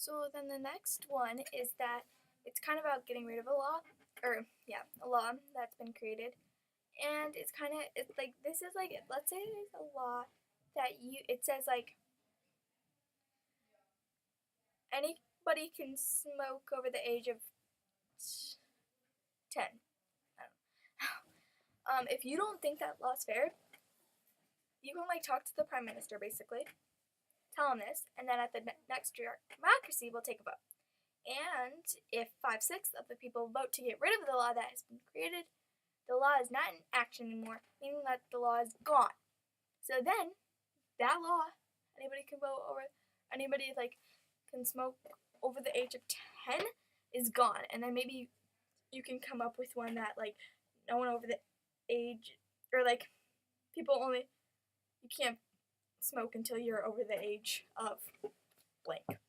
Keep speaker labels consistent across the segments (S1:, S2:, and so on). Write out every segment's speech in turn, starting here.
S1: So then the next one is that it's kind of about getting rid of a law, a law that's been created, and it's like this is like let's say there's a law that it says like anybody can smoke over the age of 10. I don't know. If you don't think that law's fair, you can like talk to the prime minister basically, tell him this, and then at the next democracy we'll take a vote. And if 5/6 of the people vote to get rid of the law that has been created, the law is not in action anymore, meaning that the law is gone. So then, that law, anybody like can smoke over the age of 10 is gone. And then maybe you can come up with one that like no one over the age, or like you can't smoke until you're over the age of blank.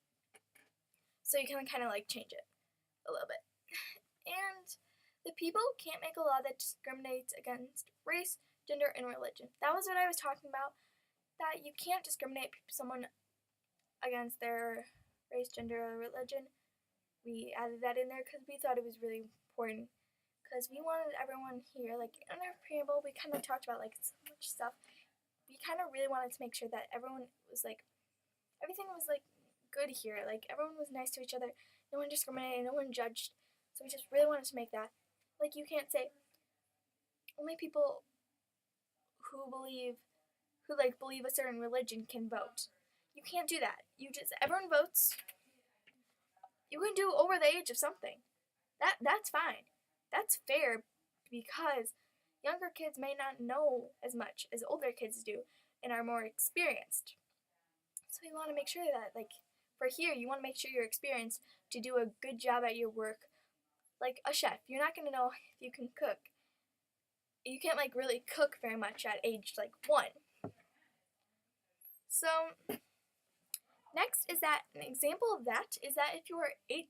S1: So you can kind of like change it a little bit. And the people can't make a law that discriminates against race, gender, and religion. That was what I was talking about, that you can't discriminate someone against their race, gender, or religion. We added that in there because we thought it was really important, because we wanted everyone here, like in our preamble, we kind of talked about like so much stuff. We kind of really wanted to make sure that everyone was like, everything was like good here. Like everyone was nice to each other. No one discriminated. No one judged. So we just really wanted to make that. Like you can't say only people who believe a certain religion can vote. You can't do that. Everyone votes. You can do over the age of something. That's fine. That's fair, because younger kids may not know as much as older kids do and are more experienced. So we want to make sure that like for here, you want to make sure you're experienced to do a good job at your work. Like a chef, you're not going to know if you can cook. You can't like really cook very much at age like 1. So next is that an example of that is that if you are 18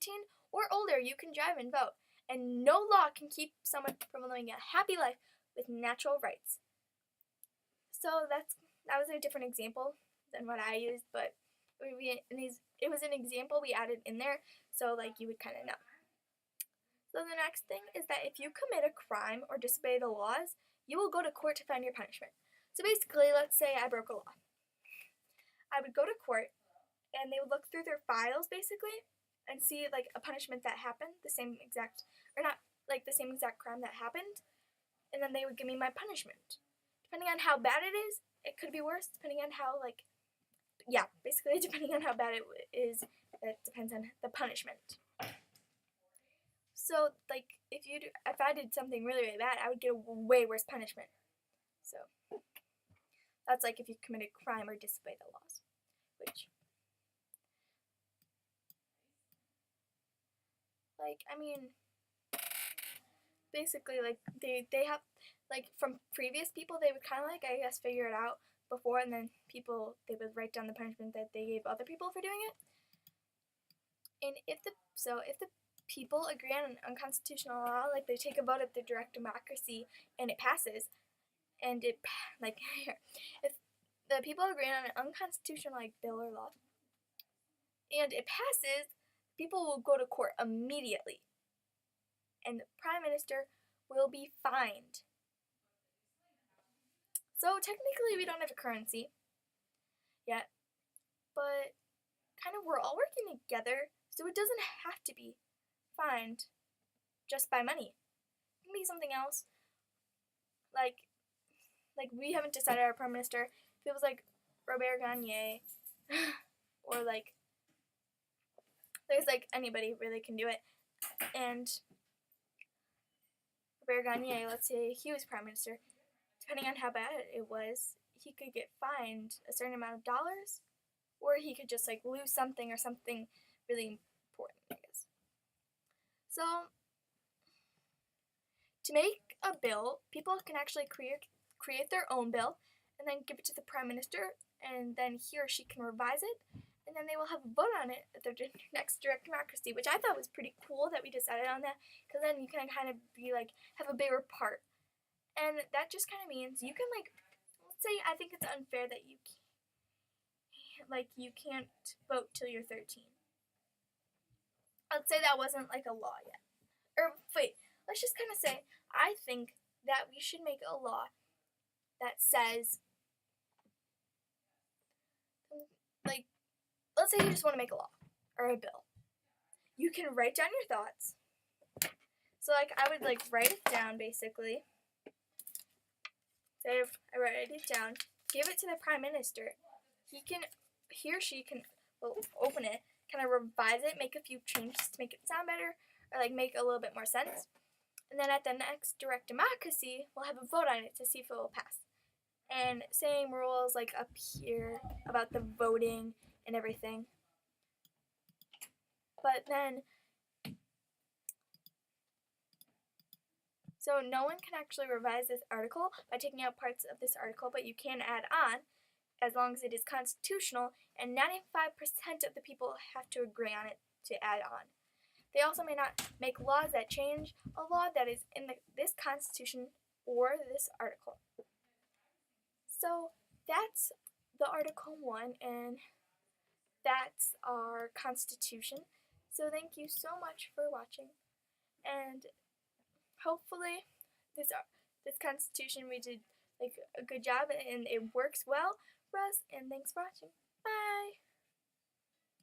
S1: or older, you can drive and vote, and no law can keep someone from living a happy life with natural rights. So that was a different example than what I used, but it was an example we added in there, so like you would kind of know. So the next thing is that if you commit a crime or disobey the laws, you will go to court to find your punishment. So basically, let's say I broke a law. I would go to court, and they would look through their files basically and see like a punishment that happened, the same exact crime that happened, and then they would give me my punishment. Depending on how bad it is, it could be worse. Depending on how depending on how bad it is, it depends on the punishment. So like if I did something really, really bad, I would get a way worse punishment. So that's like if you committed a crime or disobeyed the laws, which basically like they have like from previous people, they would kind of like I guess figure it out before, and then they would write down the punishment that they gave other people for doing it. And if the people agree on an unconstitutional law, like they take a vote at the direct democracy and it passes, and if the people agree on an unconstitutional like bill or law and it passes, people will go to court immediately, and the prime minister will be fined. So technically we don't have a currency yet, but kind of we're all working together, so it doesn't have to be fined just by money. It can be something else. Like we haven't decided our prime minister. If it was like Robert Gagne or like there's like anybody really can do it. And Robert Gagne, let's say he was prime minister, depending on how bad it was, he could get fined a certain amount of dollars, or he could just like lose something or something really important, I guess. So to make a bill, people can actually create their own bill and then give it to the prime minister, and then he or she can revise it, and then they will have a vote on it at their next direct democracy, which I thought was pretty cool that we decided on that, because then you can kind of be like have a bigger part. And that just kind of means you can like, let's say I think it's unfair that you can't vote till you're 13. let's say that wasn't like a law yet. Or wait, let's just kind of say, I think that we should make a law that says, like, let's say you just want to make a law or a bill. You can write down your thoughts. So like I would like write it down basically. Say I write it down, give it to the Prime Minister. He or she can open it, kind of revise it, make a few changes to make it sound better, or like make a little bit more sense. And then at the next direct democracy, we'll have a vote on it to see if it will pass. And same rules like up here about the voting and everything. But then, so no one can actually revise this article by taking out parts of this article, but you can add on as long as it is constitutional, and 95% of the people have to agree on it to add on. They also may not make laws that change a law that is in this Constitution or this article. So that's the Article 1, and that's our Constitution. So thank you so much for watching, and hopefully this Constitution we did like a good job and it works well for us, and thanks for watching.